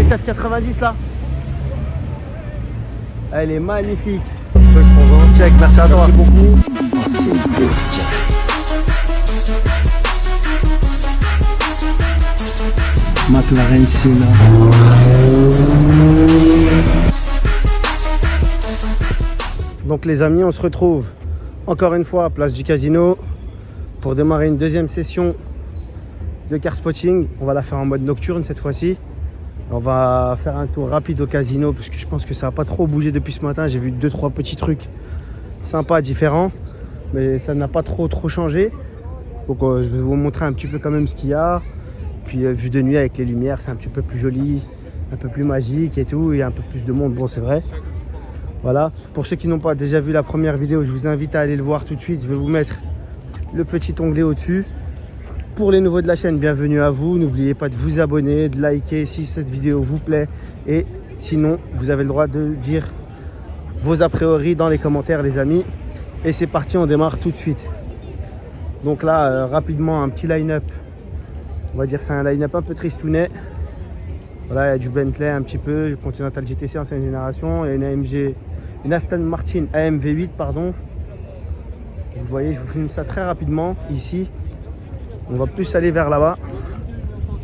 F90 là. Elle est magnifique. Check, merci à toi. Merci beaucoup. C'est bestial. McLaren Senna. Donc les amis, on se retrouve encore une fois à Place du Casino pour démarrer une deuxième session de car spotting. On va la faire en mode nocturne cette fois-ci. On va faire un tour rapide au casino parce que je pense que ça n'a pas trop bougé depuis ce matin. J'ai vu 2-3 petits trucs sympas, différents, mais ça n'a pas trop changé. Donc je vais vous montrer un petit peu quand même ce qu'il y a. Puis vue de nuit avec les lumières, c'est un petit peu plus joli, un peu plus magique et tout. Il y a un peu plus de monde, bon c'est vrai. Voilà, pour ceux qui n'ont pas déjà vu la première vidéo, je vous invite à aller le voir tout de suite. Je vais vous mettre le petit onglet au-dessus. Pour les nouveaux de la chaîne, bienvenue à vous. N'oubliez pas de vous abonner, de liker si cette vidéo vous plaît. Et sinon, vous avez le droit de dire vos a priori dans les commentaires, les amis. Et c'est parti, on démarre tout de suite. Donc là, rapidement, un petit line-up. On va dire c'est un line-up un peu tristounet. Voilà, il y a du Bentley un petit peu, du Continental GTC ancienne génération. Il y a une AMG, une Aston Martin AMV8, pardon. Vous voyez, je vous filme ça très rapidement ici. On va plus aller vers là-bas,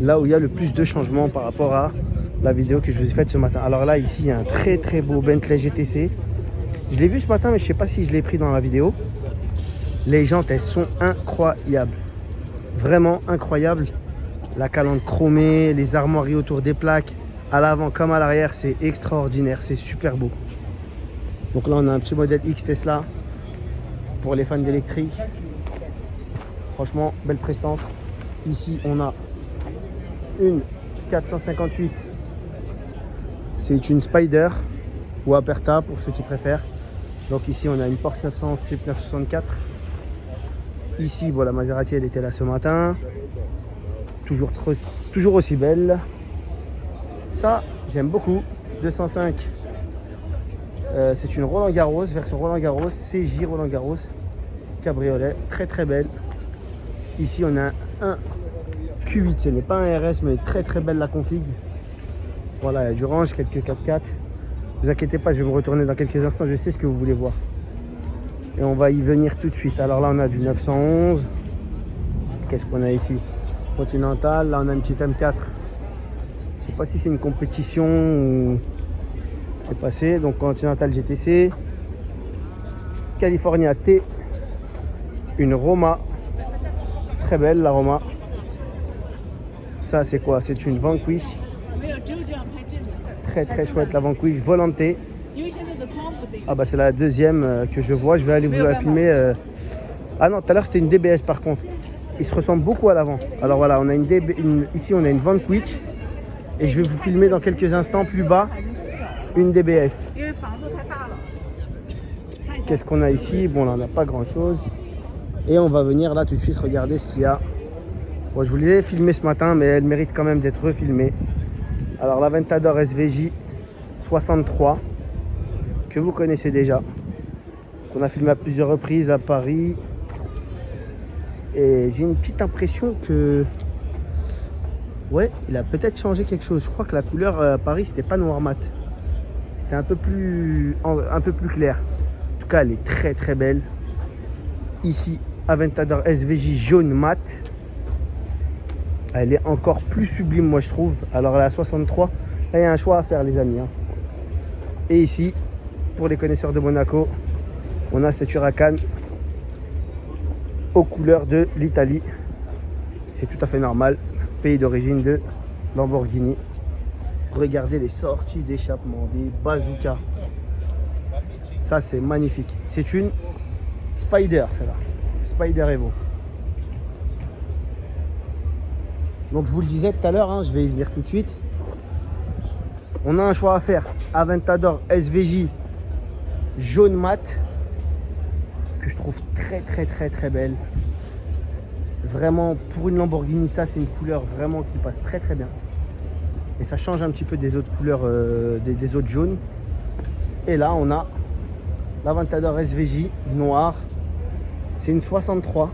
là où il y a le plus de changements par rapport à la vidéo que je vous ai faite ce matin. Alors là, ici, il y a un très beau Bentley GTC. Je l'ai vu ce matin, mais je ne sais pas si je l'ai pris dans la vidéo. Les jantes, elles sont incroyables. Vraiment incroyables. La calandre chromée, les armoiries autour des plaques, à l'avant comme à l'arrière, c'est extraordinaire, c'est super beau. Donc là, on a un petit modèle X Tesla pour les fans d'électrique. Franchement, belle prestance. Ici, on a une 458. C'est une Spider ou Aperta pour ceux qui préfèrent. Donc ici, on a une Porsche 911 type 964. Ici, bon, la Maserati, elle était là ce matin. Toujours aussi belle. Ça, j'aime beaucoup. 205. C'est une Roland Garros, version Roland Garros, CJ Roland Garros. Cabriolet, très belle. Ici on a un Q8, ce n'est pas un RS mais très belle la config. Voilà, il y a du range, quelques 4x4. Ne vous inquiétez pas, je vais me retourner dans quelques instants, je sais ce que vous voulez voir. Et on va y venir tout de suite. Alors là on a du 911. Qu'est-ce qu'on a ici? Continental, là on a une petite M4. Je sais pas si c'est une compétition ou c'est passé. Donc Continental GTC. California T. Une Roma. Très belle la Roma. Ça c'est quoi? C'est une Vanquish. Très chouette la Vanquish Volante. Ah bah c'est la deuxième que je vois. Je vais aller vous la filmer. Ah non, tout à l'heure c'était une DBS par contre. Ils se ressemblent beaucoup à l'avant. Alors voilà, on a ici on a une Vanquish. Et je vais vous filmer dans quelques instants plus bas une DBS. Qu'est-ce qu'on a ici? Bon là on n'a pas grand chose. Et on va venir là tout de suite regarder ce qu'il y a. Bon, je vous l'ai filmé ce matin, mais elle mérite quand même d'être refilmée. Alors la Ventador SVJ 63, que vous connaissez déjà, qu'on a filmé à plusieurs reprises à Paris. Et j'ai une petite impression que... ouais, il a peut-être changé quelque chose. Je crois que la couleur à Paris, c'était pas noir mat. C'était un peu plus clair. En tout cas, elle est très belle. Ici, Aventador SVJ jaune mat. Elle est encore plus sublime, moi je trouve. Alors la 63, là il y a un choix à faire, les amis. Et ici, pour les connaisseurs de Monaco, on a cette Huracan aux couleurs de l'Italie. C'est tout à fait normal. Pays d'origine de Lamborghini. Regardez les sorties d'échappement, des bazookas. Ça c'est magnifique. C'est une Spider, celle-là. Spider Evo. Donc je vous le disais tout à l'heure, je vais y venir tout de suite. On a un choix à faire. Aventador SVJ jaune mat, que je trouve très belle. Vraiment, pour une Lamborghini, ça c'est une couleur vraiment qui passe très bien. Et ça change un petit peu des autres couleurs, des autres jaunes. Et là on a l'Aventador SVJ noir. C'est une 63.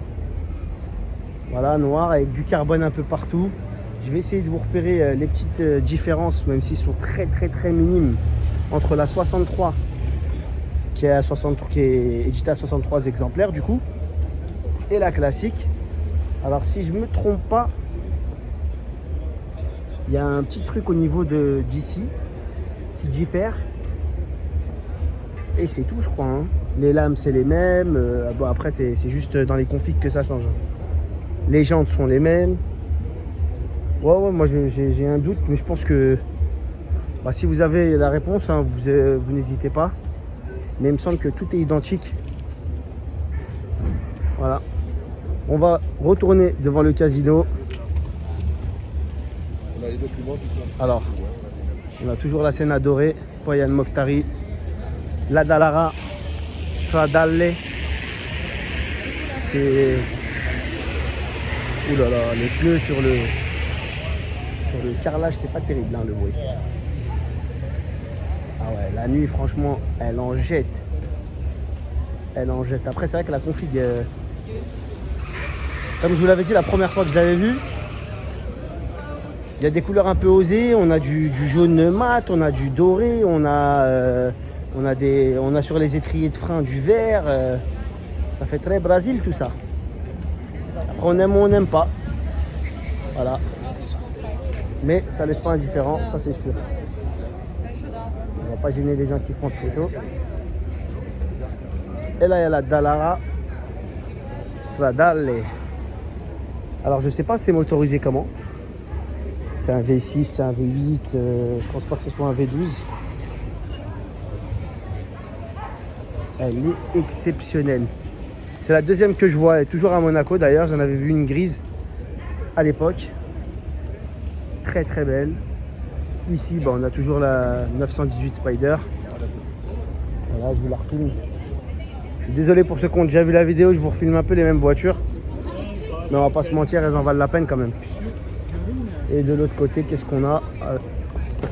Voilà, noir avec du carbone un peu partout. Je vais essayer de vous repérer les petites différences, même s'ils sont très minimes, entre la 63 qui est éditée à 63 exemplaires du coup, et la classique. Alors si je me trompe pas, il y a un petit truc au niveau d'ici qui diffère. Et c'est tout je crois, hein. Les lames c'est les mêmes, bon après c'est juste dans les configs que ça change. Les jantes sont les mêmes. Ouais, moi j'ai un doute, mais je pense que bah, si vous avez la réponse, hein, vous n'hésitez pas. Mais il me semble que tout est identique. Voilà. On va retourner devant le casino. On a les documents, tout ça. Alors, on a toujours la scène adorée, Poyan Mokhtari, la Dallara, Stradale. C'est... Ouh là là, les pneus sur le carrelage, c'est pas terrible hein, le bruit. Ah ouais, la nuit, franchement, elle en jette. Elle en jette. Après, c'est vrai que la config, comme je vous l'avais dit la première fois que je l'avais vu, il y a des couleurs un peu osées. On a du jaune mat, on a du doré, on a sur les étriers de frein du vert. Ça fait très Brésil tout ça. Après, on aime ou on n'aime pas. Voilà. Mais ça laisse pas indifférent, ça c'est sûr. On va pas gêner les gens qui font de photos. Et là il y a la Dallara Stradale. Alors je sais pas c'est motorisé comment. C'est un V6, c'est un V8, je pense pas que ce soit un V12. Elle est exceptionnelle. C'est la deuxième que je vois, elle est toujours à Monaco d'ailleurs, j'en avais vu une grise à l'époque. Très belle. Ici, on a toujours la 918 Spider. Voilà, je vous la refilme. Je suis désolé pour ceux qui ont déjà vu la vidéo, je vous refilme un peu les mêmes voitures. Mais on va pas se mentir, elles en valent la peine quand même. Et de l'autre côté, qu'est-ce qu'on a?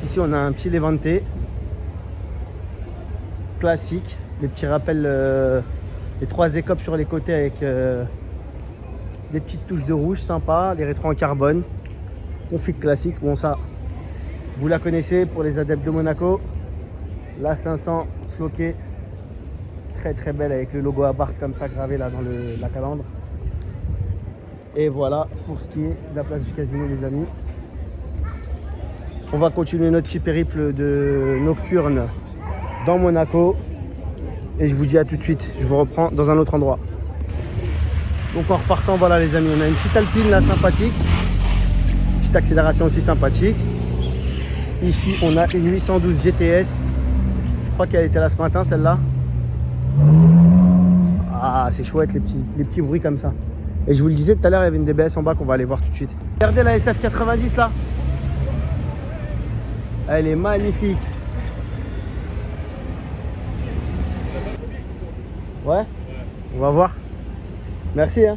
Ici, on a un petit Levante classique. Les petits rappels, les 3 écopes sur les côtés avec des petites touches de rouge sympa, les rétros en carbone. Config classique, bon ça vous la connaissez pour les adeptes de Monaco. La 500 floquée, très belle avec le logo Abarth comme ça gravé là dans la calandre. Et voilà pour ce qui est de la place du casino les amis. On va continuer notre petit périple de nocturne dans Monaco et je vous dis à tout de suite, je vous reprends dans un autre endroit. Donc en repartant, voilà les amis, on a une petite Alpine là sympathique. Petite accélération aussi sympathique. Ici on a une 812 GTS. Je crois qu'elle était là ce matin celle-là. Ah c'est chouette les petits bruits comme ça. Et je vous le disais tout à l'heure, il y avait une DBS en bas qu'on va aller voir tout de suite. Regardez la SF90 là. Elle est magnifique. Ouais, on va voir. Merci hein.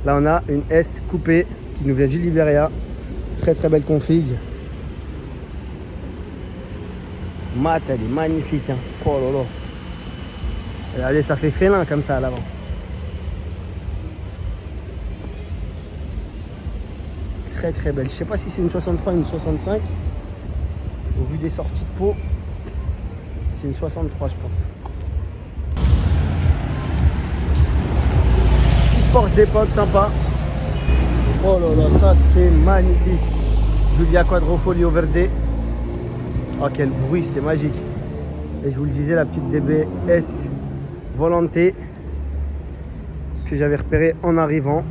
Là on a une S coupée qui nous vient du Liberia. Très belle config. Mat, elle est magnifique hein. Oh là là. Regardez, ça fait félin comme ça à l'avant. Très belle. Je sais pas si c'est une 63 ou une 65. Au vu des sorties de peau, c'est une 63 je pense. Petite Porsche d'époque sympa. Oh là là, ça c'est magnifique. Giulia Quadrofolio Verde. Oh quel bruit, c'était magique. Et je vous le disais, la petite DBS Volante que j'avais repéré en arrivant.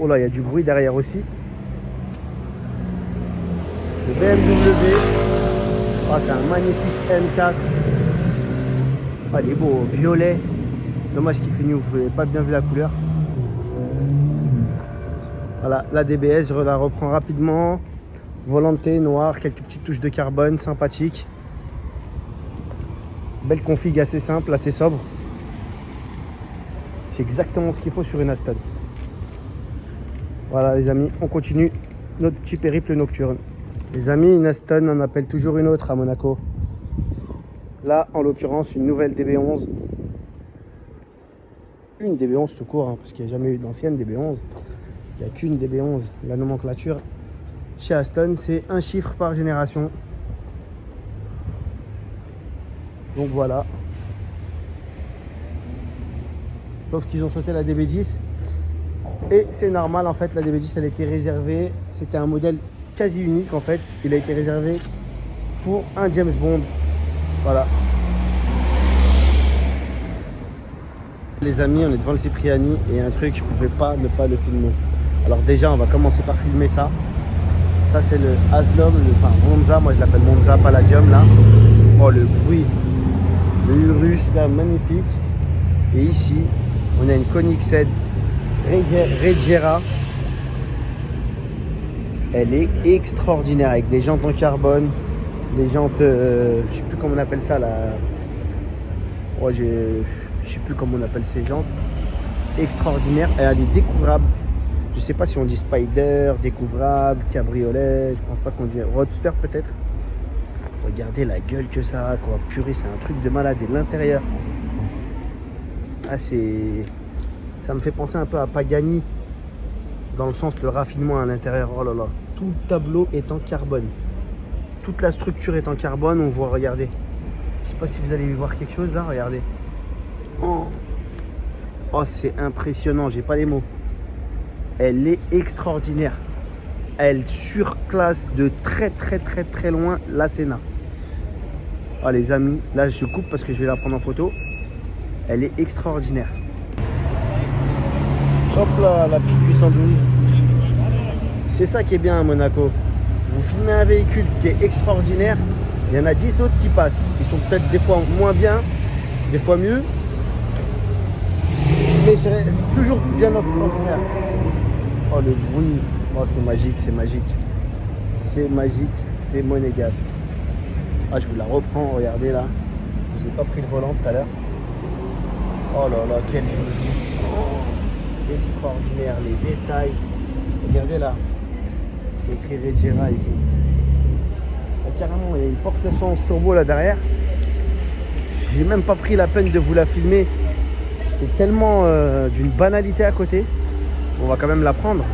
Oh là, il y a du bruit derrière aussi. C'est le BMW. Oh, c'est un magnifique M4. Oh, il est beau, violet. Dommage qu'il fait nuit, vous n'avez pas bien vu la couleur. Voilà, la DBS, je la reprends rapidement. Volante noir, quelques petites touches de carbone sympathiques. Belle config assez simple, assez sobre. C'est exactement ce qu'il faut sur une Aston. Voilà les amis, on continue notre petit périple nocturne. Les amis, une Aston en appelle toujours une autre à Monaco. Là, en l'occurrence, une nouvelle DB11. Une DB11 tout court, hein, parce qu'il n'y a jamais eu d'ancienne DB11. Il n'y a qu'une DB11. La nomenclature chez Aston, c'est un chiffre par génération. Donc voilà. Sauf qu'ils ont sauté la DB10. Et c'est normal, en fait, la DB10, elle a été réservée. C'était un modèle quasi unique, en fait. Il a été réservé pour un James Bond. Voilà. Les amis, on est devant le Cipriani et un truc, je ne pouvais pas ne pas le filmer. Alors déjà, on va commencer par filmer ça. Ça, c'est le Asdom, enfin Monza, moi je l'appelle Monza Palladium là. Oh, le bruit. Le Urus là, magnifique. Et ici, on a une Koenigsegg Regera. Elle est extraordinaire avec des jantes en carbone, des jantes, je sais plus comment on appelle ça là. Oh, je sais plus comment on appelle ces jantes. Extraordinaire. Et elle est découvrable. Je sais pas si on dit Spider, découvrable, cabriolet. Je pense pas qu'on dit roadster peut-être. Regardez la gueule que ça a quoi. Purée, c'est un truc de malade. Et l'intérieur. Ah, ça me fait penser un peu à Pagani, dans le sens le raffinement à l'intérieur. Oh là là, tout le tableau est en carbone, toute la structure est en carbone. On voit, regardez, je sais pas si vous allez y voir quelque chose là, regardez. Oh, c'est impressionnant, j'ai pas les mots. Elle est extraordinaire, elle surclasse de très loin la Senna. Oh les amis, là je coupe parce que je vais la prendre en photo. Elle est extraordinaire. Hop là, la petite 812. C'est ça qui est bien à Monaco. Vous filmez un véhicule qui est extraordinaire, il y en a 10 autres qui passent. Ils sont peut-être des fois moins bien, des fois mieux. Mais c'est toujours bien extraordinaire. Oh le bruit. Oh, c'est magique, c'est magique. C'est magique, c'est monégasque. Ah, je vous la reprends, regardez là. Je n'ai pas pris le volant tout à l'heure. Oh là là, quel jeu. Extraordinaire, les détails. Regardez là, c'est écrit Regera ici. Ah, carrément, il y a une Porsche 911 turbo là derrière. J'ai même pas pris la peine de vous la filmer. C'est tellement d'une banalité à côté. On va quand même la prendre.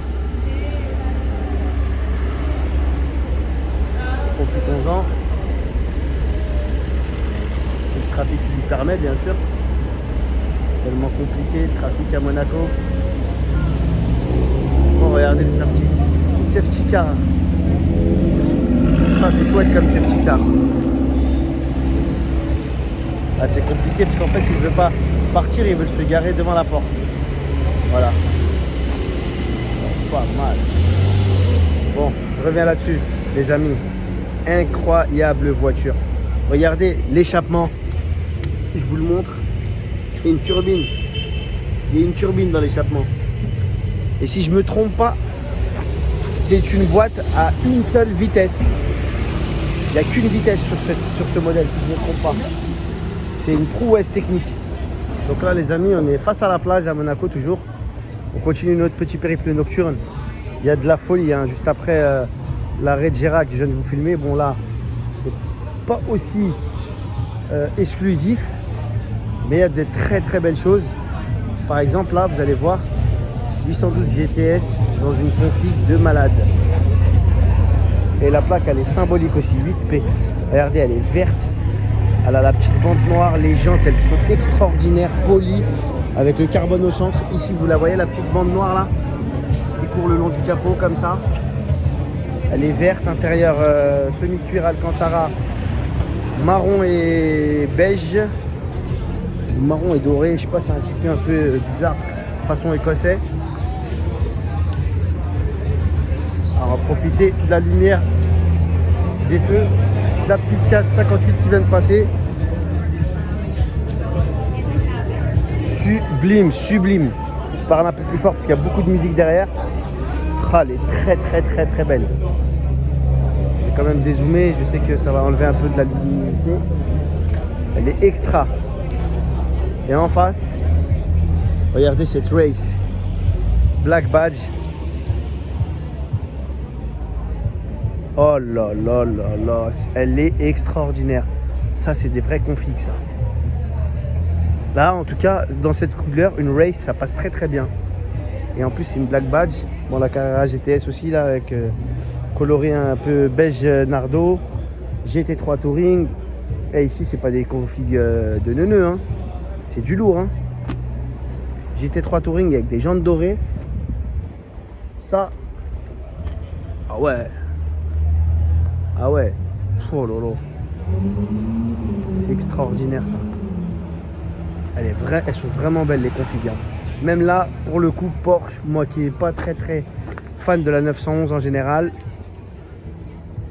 Profitons-en. C'est le trafic qui lui permet, bien sûr. Tellement compliqué le trafic à Monaco. Bon, regardez le safety car. Ça c'est chouette comme safety car. Ah, c'est compliqué parce qu'en fait il ne veut pas partir, il veut se garer devant la porte. Voilà. Pas mal. Bon, je reviens là-dessus, les amis. Incroyable voiture. Regardez l'échappement. Je vous le montre. Et une turbine. Il y a une turbine dans l'échappement. Et si je me trompe pas, c'est une boîte à une seule vitesse. Il n'y a qu'une vitesse sur ce modèle, si je ne me trompe pas. C'est une prouesse technique. Donc là, les amis, on est face à la plage à Monaco toujours. On continue notre petit périple nocturne. Il y a de la folie, hein, juste après la Regera que je viens de vous filmer. Bon là, c'est pas aussi exclusif. Mais il y a de très belles choses. Par exemple, là, vous allez voir 812 GTS dans une config de malade. Et la plaque, elle est symbolique aussi, 8P. Regardez, elle est verte. Elle a la petite bande noire. Les jantes, elles sont extraordinaires, polies, avec le carbone au centre. Ici, vous la voyez, la petite bande noire là, qui court le long du capot comme ça. Elle est verte, intérieur semi-cuir Alcantara, marron et beige. Le marron et doré, je sais pas, c'est un tissu un peu bizarre, façon écossais. Alors, on va profiter de la lumière des feux, de la petite 458 qui vient de passer. Sublime, sublime. Je parle un peu plus fort parce qu'il y a beaucoup de musique derrière. Elle est très belle. Je vais quand même dézoomer, je sais que ça va enlever un peu de la luminosité. Elle est extra. Et en face, regardez cette race. Black badge. Oh là là là là. Elle est extraordinaire. Ça, c'est des vrais configs, ça. Là, en tout cas, dans cette couleur, une race, ça passe très bien. Et en plus, c'est une Black Badge. Bon, la Carrera GTS aussi, là, avec coloré un peu beige nardo. GT3 Touring. Et ici, c'est pas des configs de neuneux, hein. C'est du lourd, hein. GT3 Touring avec des jantes dorées. Ça. Ah ouais. Ah ouais. Oh lolo. C'est extraordinaire ça. Elles sont vraiment belles les configs, hein. Même là, pour le coup, Porsche, moi qui n'ai pas très fan de la 911 en général,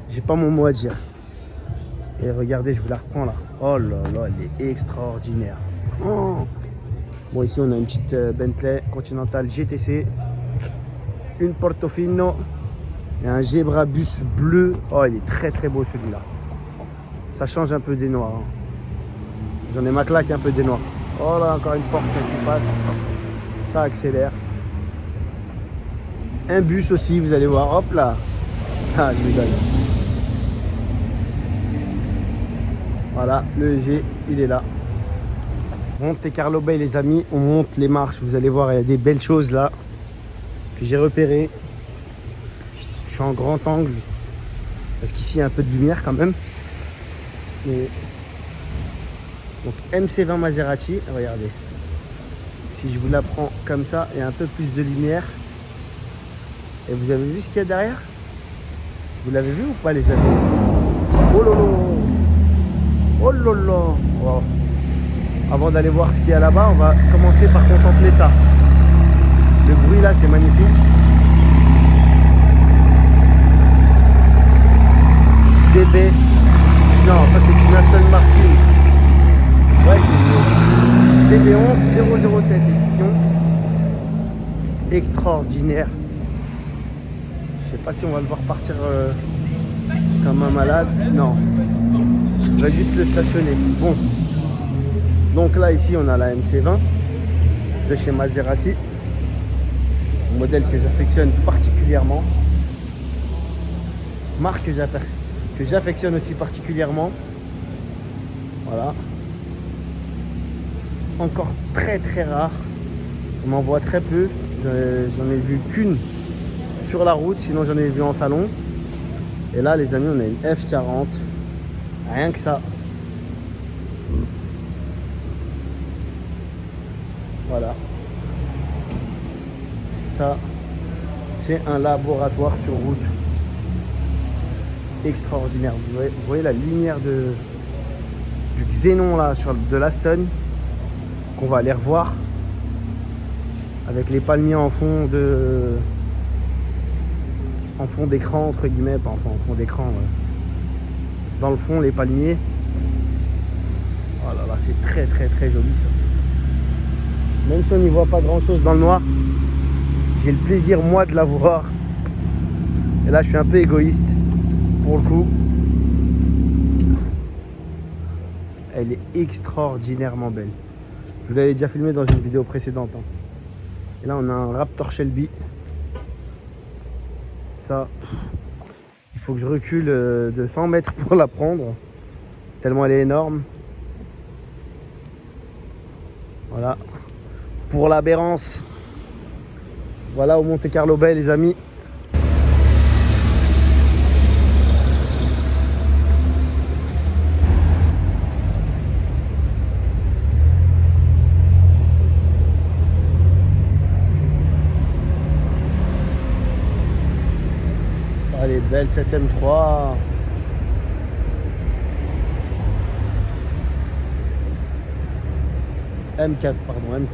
j'ai pas mon mot à dire. Et regardez, je vous la reprends là. Oh là là, elle est extraordinaire. Oh. Bon, ici on a une petite Bentley Continental GTC, une Portofino et un Zebra Bus bleu. Oh, il est très beau celui-là. Ça change un peu des noirs, hein. J'en ai ma claque un peu des noirs. Oh là, encore une Porsche qui passe. Ça accélère. Un bus aussi, vous allez voir. Hop là. Ah, je lui donne. Voilà, le G, il est là. Monte Carlo Bay, les amis. On monte les marches. Vous allez voir, il y a des belles choses là que j'ai repérées. Je suis en grand angle parce qu'ici, il y a un peu de lumière quand même. Et donc MC20 Maserati, regardez. Si je vous la prends comme ça, il y a un peu plus de lumière. Et vous avez vu ce qu'il y a derrière? Vous l'avez vu ou pas, les amis? Oh lolo! Oh lolo! Wow. Avant d'aller voir ce qu'il y a là-bas, on va commencer par contempler ça. Le bruit là, c'est magnifique. DB. Non, ça c'est une Aston Martin. Ouais, c'est une DB11 007 édition. Extraordinaire. Je sais pas si on va le voir partir comme un malade. Non. On va juste le stationner. Bon. Donc là, ici, on a la MC20 de chez Maserati. Un modèle que j'affectionne particulièrement. Marque que j'affectionne aussi particulièrement. Voilà. Encore très rare. On en voit très peu. J'en ai vu qu'une sur la route, sinon j'en ai vu en salon. Et là, les amis, on a une F40. Rien que ça. Voilà. Ça, c'est un laboratoire sur route. Extraordinaire. Vous voyez la lumière du xénon là, de l'Aston, qu'on va aller revoir. Avec les palmiers en fond d'écran, entre guillemets, pas en fond d'écran. Dans le fond, les palmiers. Oh là là, c'est très joli ça. Même si on n'y voit pas grand chose dans le noir, j'ai le plaisir moi de la voir. Et là je suis un peu égoïste pour le coup. Elle est extraordinairement belle. Je vous l'avais déjà filmé dans une vidéo précédente, hein. Et là on a un Raptor Shelby. Ça, il faut que je recule de 100 mètres pour la prendre, tellement elle est énorme. Voilà. Pour l'aberrance. Voilà au Monte Carlo Bay, les amis. Elle est belle cette M3. M4, pardon, M4.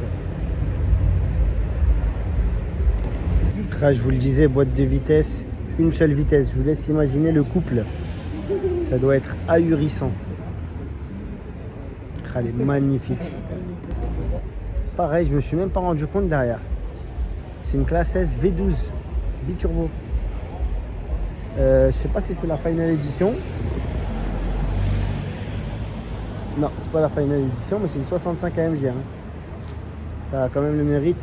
Là, je vous le disais, boîte de vitesse, une seule vitesse. Je vous laisse imaginer le couple. Ça doit être ahurissant. Elle est magnifique. Pareil, je me suis même pas rendu compte derrière. C'est une classe S V12 biturbo. Je sais pas si c'est la Final Edition. Non, c'est pas la Final Edition, mais c'est une 65 AMG. Hein. Ça a quand même le mérite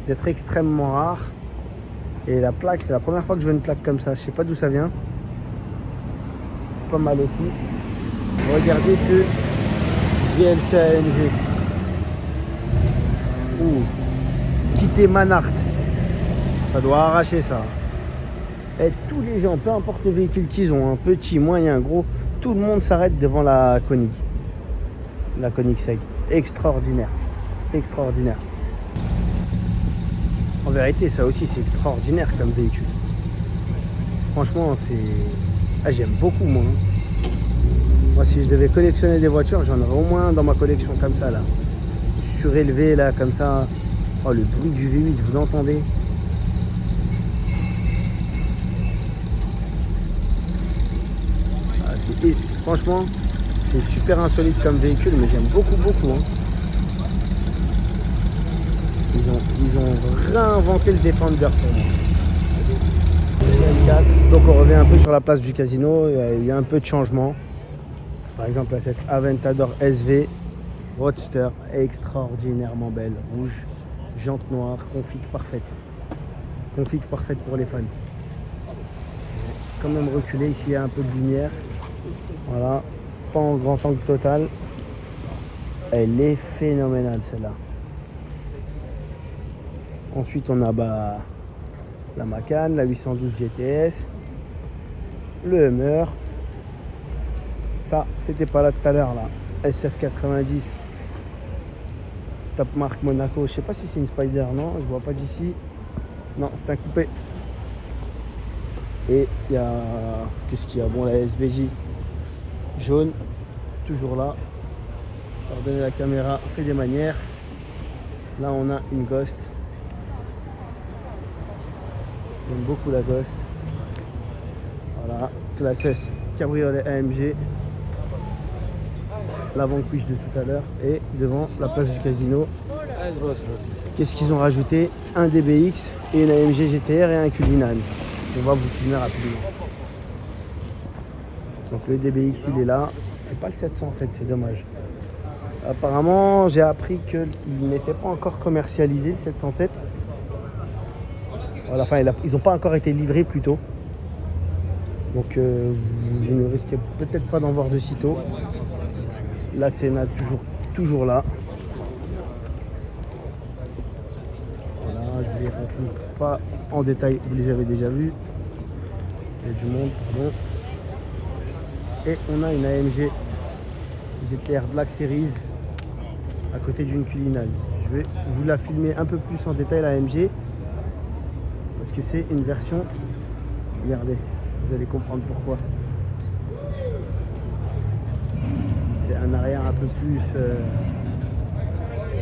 d'être extrêmement rare. Et la plaque, c'est la première fois que je vois une plaque comme ça. Je sais pas d'où ça vient. Pas mal aussi. Regardez ce GLC AMG. Ouh. Kit qualité Manhart. Ça doit arracher ça. Et tous les gens, peu importe le véhicule qu'ils ont, un petit, moyen, gros, tout le monde s'arrête devant la Koenig. La Koenigsegg. Extraordinaire. Extraordinaire. En vérité, ça aussi, c'est extraordinaire comme véhicule. Franchement, c'est... Ah, j'aime beaucoup, moi. Moi, si je devais collectionner des voitures, j'en aurais au moins dans ma collection comme ça, là. Surélevé, là, comme ça. Oh, le bruit du V8, vous l'entendez? Ah, franchement, c'est super insolite comme véhicule, mais j'aime beaucoup, beaucoup. Hein. Ils ont réinventé le Defender pour moi. Donc on revient un peu sur la place du casino, il y a un peu de changement. Par exemple, cette Aventador SV Roadster, extraordinairement belle, rouge, jante noire, config parfaite. Config parfaite pour les fans. Quand même reculé, ici il y a un peu de lumière. Voilà, pas en grand angle total. Elle est phénoménale celle-là. Ensuite on a la Macan, la 812 GTS, le Hummer. Ça, c'était pas là tout à l'heure là. SF90 Top Marque Monaco. Je sais pas si c'est une Spider, non, je vois pas d'ici. Non, c'est un coupé. Et il y a... Qu'est-ce qu'il y a? Bon, la SVJ jaune, toujours là. Pardonnez la caméra, fait des manières. Là, on a une Ghost. J'aime beaucoup la Ghost. Voilà, classe S, cabriolet AMG. L'avant-cuisse de tout à l'heure. Et devant la place du casino. Qu'est-ce qu'ils ont rajouté? Un DBX et une AMG GTR et un Cullinan. On va vous filmer rapidement. Donc le DBX il est là. C'est pas le 707, c'est dommage. Apparemment, j'ai appris qu'il n'était pas encore commercialisé le 707. Voilà, enfin, ils n'ont pas encore été livrés plus tôt. Donc vous ne risquez peut-être pas d'en voir de sitôt. La Senna toujours là. Voilà, je ne les raconte pas en détail, vous les avez déjà vus. Il y a du monde, pardon. Et on a une AMG GTR Black Series à côté d'une Cullinan. Je vais vous la filmer un peu plus en détail, la AMG, parce que c'est une version, regardez, vous allez comprendre pourquoi. C'est un arrière un peu plus...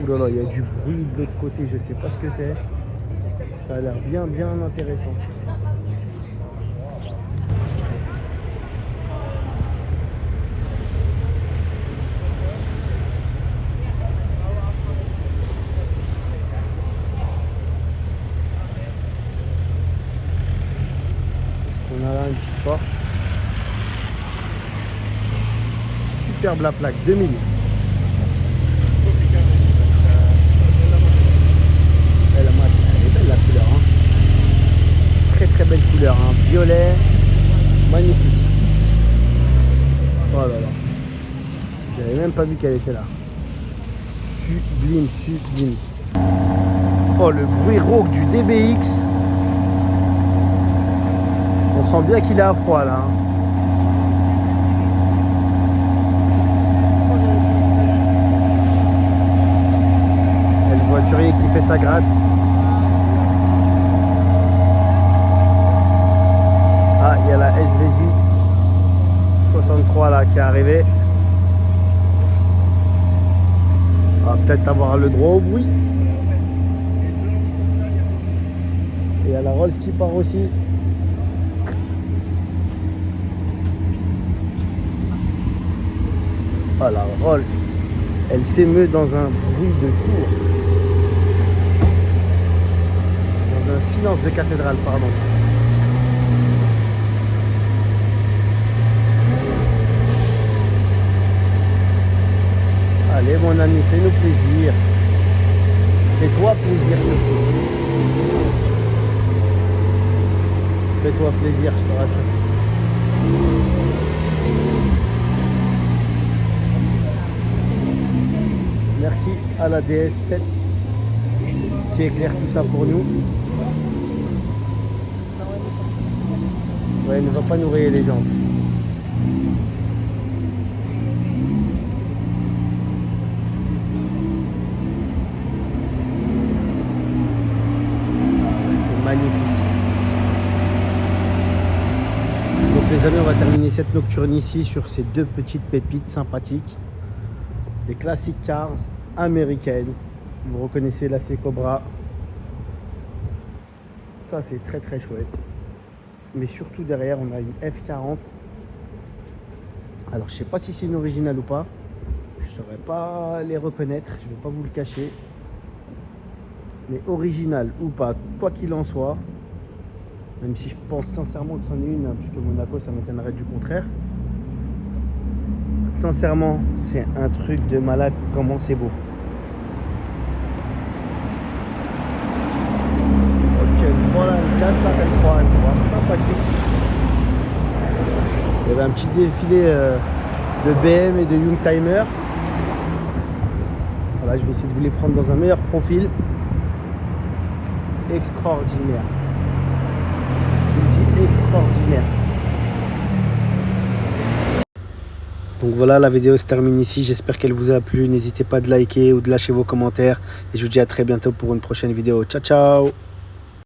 Ouh là là, il y a du bruit de l'autre côté, je sais pas ce que c'est. Ça a l'air bien intéressant. Est-ce qu'on a là une petite Porsche? Superbe la plaque, 2000. Elle est belle la couleur, hein. Très belle couleur, hein. Violet, magnifique. Oh là là, j'avais même pas vu qu'elle était là. Sublime. Oh, le bruit rauque du DBX. On sent bien qu'il est à froid là, hein. Voiturier qui fait sa gratte. Ah, il y a la SVJ 63 là qui est arrivée. On va peut-être avoir le droit au bruit. Et il y a la Rolls qui part aussi. Ah, la Rolls, elle s'émeut dans un bruit de four. Un silence de cathédrale, pardon. Allez mon ami, fais-nous plaisir. Fais-toi plaisir surtout. Fais-toi plaisir, je te rassure. Merci à la DS7 qui éclaire tout ça pour nous. Ouais, il ne va pas nous rayer les jambes. C'est magnifique. Donc les amis, on va terminer cette nocturne ici sur ces deux petites pépites sympathiques. Des classiques cars américaines. Vous reconnaissez la C-Cobra. Ça c'est très très chouette. Mais surtout derrière on a une F40. Alors je sais pas si c'est une originale ou pas. Je saurais pas les reconnaître, je vais pas vous le cacher. Mais originale ou pas, quoi qu'il en soit, même si je pense sincèrement que c'en est une, hein, puisque Monaco ça m'étonnerait du contraire. Sincèrement, c'est un truc de malade, comment c'est beau. Ok, 3 là, 4 là, 3 M3, sympathique. Il y avait un petit défilé de BM et de Youngtimer. Voilà, je vais essayer de vous les prendre dans un meilleur profil. Extraordinaire. Je vous dis extraordinaire. Donc voilà, la vidéo se termine ici. J'espère qu'elle vous a plu. N'hésitez pas de liker ou de lâcher vos commentaires. Et je vous dis à très bientôt pour une prochaine vidéo. Ciao, ciao!